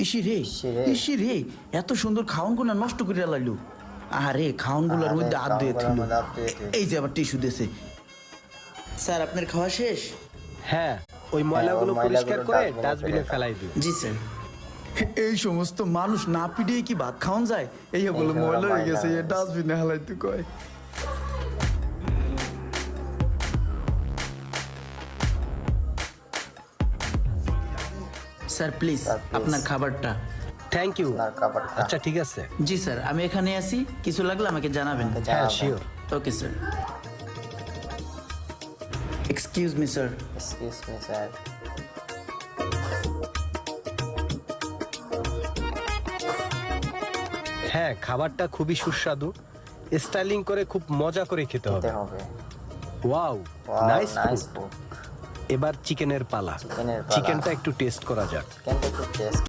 EC রে এত সুন্দর খাওয়ানগুলো নষ্ট করে লাইলো। আরে খাওয়ানগুলোর মধ্যে হাত ধুয়ে ছিল। এই যে আবার টিস্যু দিয়েছে। স্যার আপনার খাওয়া শেষ? হ্যাঁ, ওই ময়লাগুলো পরিষ্কার করে ডাস্টবিনে ফেলাই দিও। জি স্যার। এই সমস্ত মানুষ না পিটিয়ে কি ভাত খাওয়ান যায়? এই বলে ময়লা হয়ে গেছে, ডাস্টবিনে হালাইতে কয়। স্যার প্লিজ আপনার খাবারটা। Thank you. আচ্ছা ঠিক আছে। জি স্যার, আমি এখানে আছি, কিছু লাগলে আমাকে জানাবেন। হ্যাঁ sure. Okay sir. Excuse me sir. হ্যাঁ, খাবারটা খুবই সুস্বাদু। স্টাইলিং করে খুব মজা করে খেতে হবে। Wow, nice food. এবার চিকেনের পালা। চিকেনটা একটু টেস্ট করা যাক।